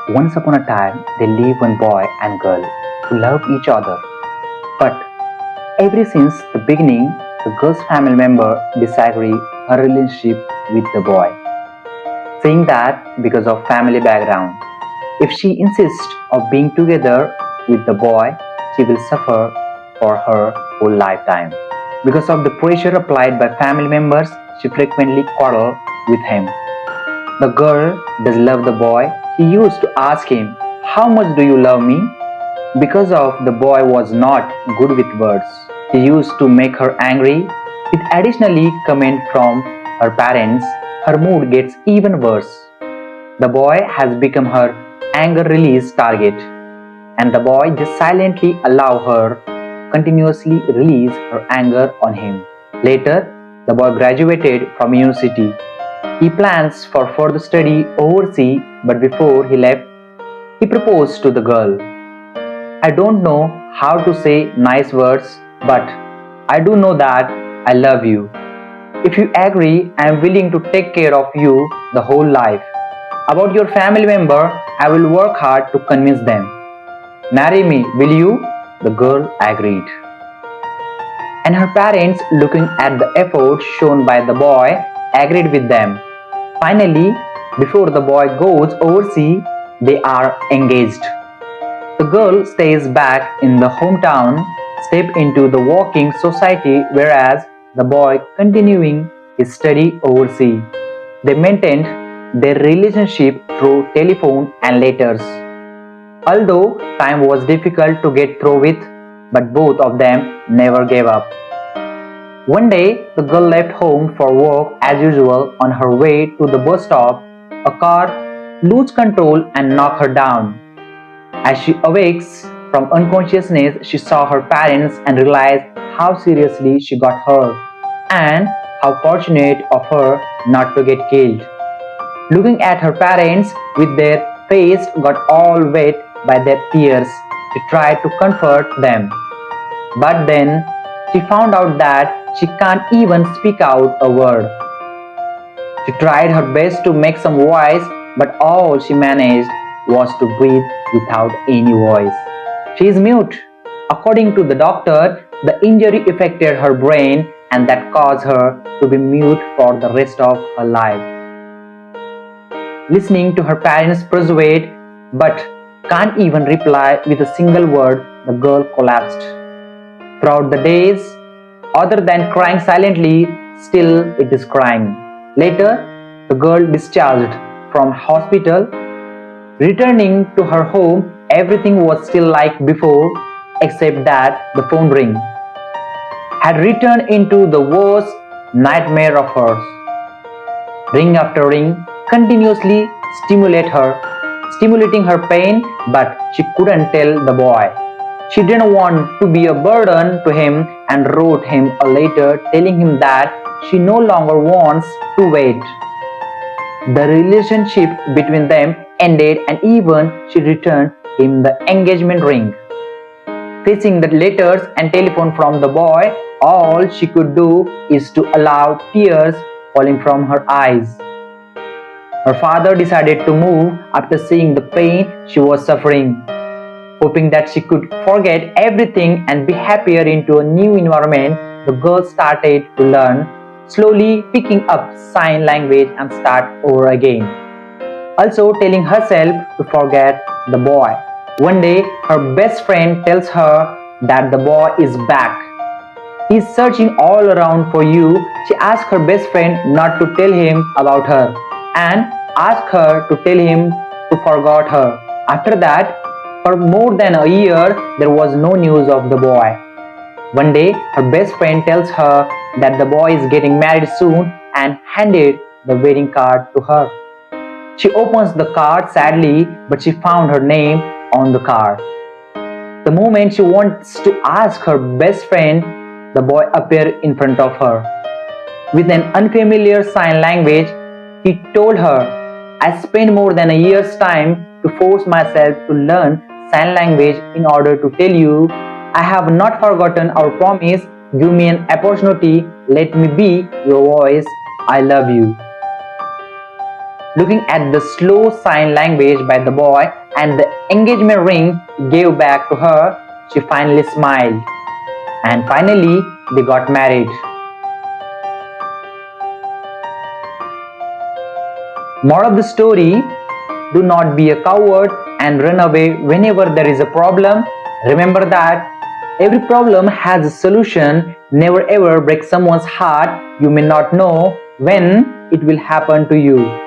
Once upon a time, there lived one boy and girl who loved each other. But ever since the beginning, the girl's family member disagreed her relationship with the boy, saying that because of family background, if she insists of being together with the boy, she will suffer for her whole lifetime. Because of the pressure applied by family members, she frequently quarreled with him. The girl does love the boy. She used to ask him, "How much do you love me?" Because of the boy was not good with words, she used to make her angry. With additionally comment from her parents, her mood gets even worse. The boy has become her anger release target, and the boy just silently allow her continuously release her anger on him. Later, the boy graduated from university. He plans for further study overseas, but before he left, he proposed to the girl. I don't know how to say nice words, but I do know that I love you. If you agree, I am willing to take care of you the whole life. About your family member, I will work hard to convince them. Marry me, will you? The girl agreed. And her parents, looking at the effort shown by the boy, agreed with them. Finally, before the boy goes overseas, they are engaged. The girl stays back in the hometown, step into the working society, whereas the boy continuing his study overseas. They maintained their relationship through telephone and letters. Although time was difficult to get through with, but both of them never gave up. One day, the girl left home for work as usual. On her way to the bus stop, a car lost control and knocked her down. As she awakes from unconsciousness, she saw her parents and realized how seriously she got hurt and how fortunate of her not to get killed. Looking at her parents with their face got all wet by their tears, she tried to comfort them. But then she found out that she can't even speak out a word. She tried her best to make some voice, but all she managed was to breathe without any voice. She is mute. According to the doctor, the injury affected her brain and that caused her to be mute for the rest of her life. Listening to her parents persuade but can't even reply with a single word, the girl collapsed. Throughout the days, other than crying silently, still it is crying. Later, the girl discharged from hospital. Returning to her home, everything was still like before, except that the phone ring had returned into the worst nightmare of hers. Ring after ring continuously stimulating her pain, but she couldn't tell the boy. She didn't want to be a burden to him and wrote him a letter telling him that she no longer wants to wait. The relationship between them ended and even she returned him the engagement ring. Facing the letters and telephone from the boy, all she could do is to allow tears falling from her eyes. Her father decided to move after seeing the pain she was suffering. Hoping that she could forget everything and be happier into a new environment, the girl started to learn, slowly picking up sign language and start over again. Also telling herself to forget the boy. One day, her best friend tells her that the boy is back. He is searching all around for you. She asks her best friend not to tell him about her and asks her to tell him to forget her. After that, for more than a year, there was no news of the boy. One day, her best friend tells her that the boy is getting married soon and handed the wedding card to her. She opens the card sadly, but she found her name on the card. The moment she wants to ask her best friend, the boy appeared in front of her. With an unfamiliar sign language, he told her, "I spent more than a year's time to force myself to learn sign language in order to tell you, I have not forgotten our promise. Give me an opportunity. Let me be your voice. I love you." looking at the slow sign language by the boy and the engagement ring he gave back to her, she finally smiled. And finally, they got married. Moral of the story: do not be a coward and run away whenever there is a problem. Remember that every problem has a solution. Never ever break someone's heart. You may not know when it will happen to you.